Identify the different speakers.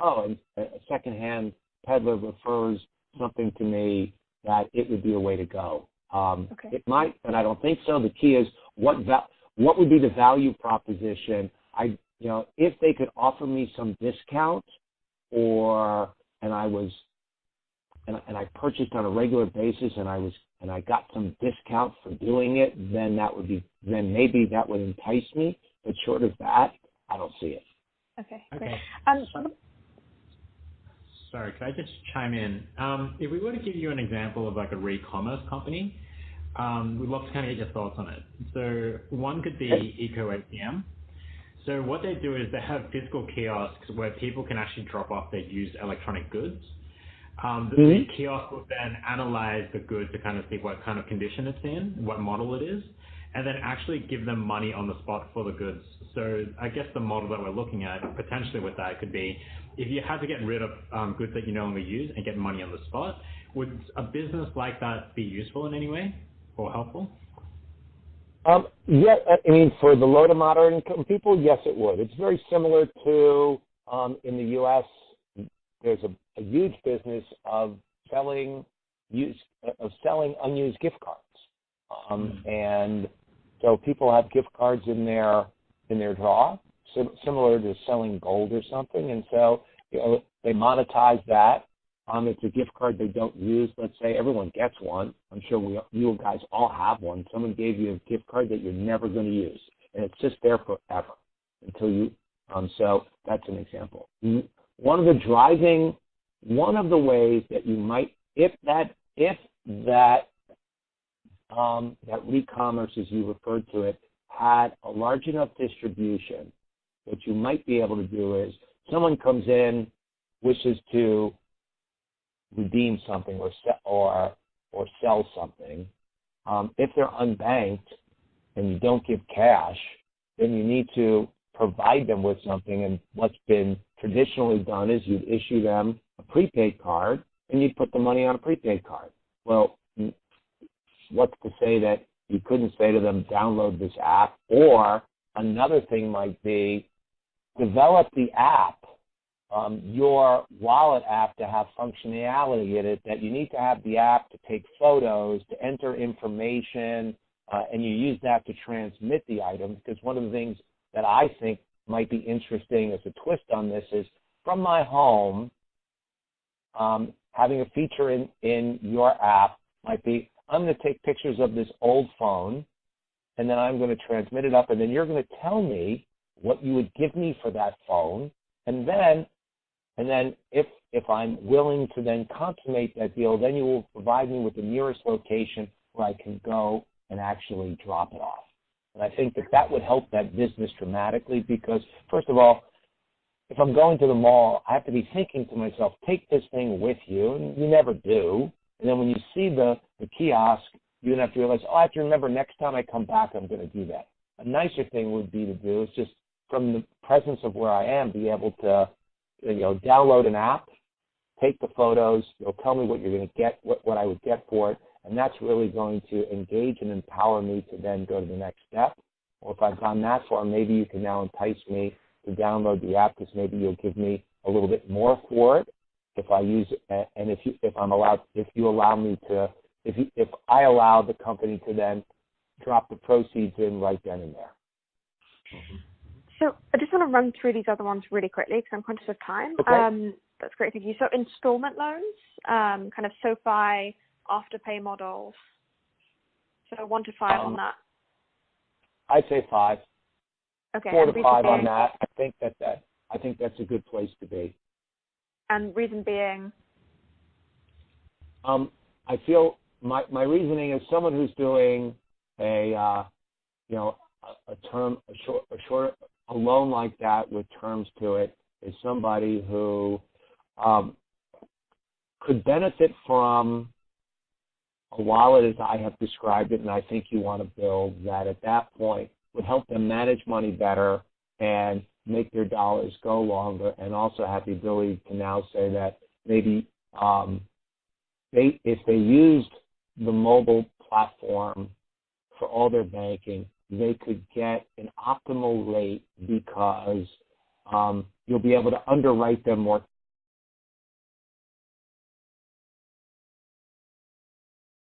Speaker 1: oh, and a secondhand peddler refers something to me, that it would be a way to go. It might, but I don't think so. The key is what would be the value proposition? If they could offer me some discount, and I purchased on a regular basis, and I got some discount for doing it, then maybe that would entice me. But short of that, I don't see it.
Speaker 2: Okay, great.
Speaker 3: Sorry, could I just chime in? If we were to give you an example of like a re-commerce company, we'd love to kind of get your thoughts on it. So one could be Eco ATM. So what they do is they have physical kiosks where people can actually drop off their used electronic goods. The kiosk will then analyze the goods to kind of see what kind of condition it's in, what model it is, and then actually give them money on the spot for the goods. So I guess the model that we're looking at potentially with that could be, if you had to get rid of goods that you no longer use and get money on the spot, would a business like that be useful in any way or helpful?
Speaker 1: Yeah, I mean, for the low to moderate income people, yes, it would. It's very similar to in the U.S. There's a huge business of selling unused gift cards, and so people have gift cards in their drawer, similar to selling gold or something, and so they monetize that. It's a gift card they don't use. Let's say everyone gets one. I'm sure you guys all have one. Someone gave you a gift card that you're never going to use, and it's just there forever until you. So that's an example. One of the ways that you might, if that e-commerce, as you referred to it, had a large enough distribution, what you might be able to do is someone comes in, wishes to redeem something or sell something. If they're unbanked and you don't give cash, then you need to provide them with something. And what's been traditionally done is you'd issue them a prepaid card and you'd put the money on a prepaid card. Well, what's to say that you couldn't say to them, download this app? Or another thing might be develop the app, your wallet app, to have functionality in it that you need to have the app to take photos, to enter information, and you use that to transmit the items. Because one of the things that I think might be interesting as a twist on this is, from my home, having a feature in your app might be, I'm going to take pictures of this old phone, and then I'm going to transmit it up, and then you're going to tell me what you would give me for that phone, and then if I'm willing to then consummate that deal, then you will provide me with the nearest location where I can go and actually drop it off. And I think that would help that business dramatically, because, first of all, if I'm going to the mall, I have to be thinking to myself, take this thing with you, and you never do. And then when you see the kiosk, you're going to have to realize, I have to remember next time I come back, I'm going to do that. A nicer thing would be to do is just from the presence of where I am, be able to download an app, take the photos, it'll tell me what you're going to get, what I would get for it, and that's really going to engage and empower me to then go to the next step. Or if I've gone that far, maybe you can now entice me to download the app, because maybe you'll give me a little bit more for it if I use it, and if I allow the company to then drop the proceeds in right then and there.
Speaker 2: So I just want to run through these other ones really quickly because I'm conscious of time.
Speaker 1: Okay.
Speaker 2: That's great, thank you. So installment loans, kind of SoFi, Afterpay models. So 1 to 5 on that.
Speaker 1: I'd say 5.
Speaker 2: Okay.
Speaker 1: 4 to 5 on that. I think that's a good place to be.
Speaker 2: And reason being?
Speaker 1: I feel my reasoning is someone who's doing a loan like that with terms to it is somebody who could benefit from a wallet as I have described it, and I think you want to build that at that point would help them manage money better and make their dollars go longer, and also have the ability to now say that maybe if they used the mobile platform for all their banking, they could get an optimal rate because you'll be able to underwrite them more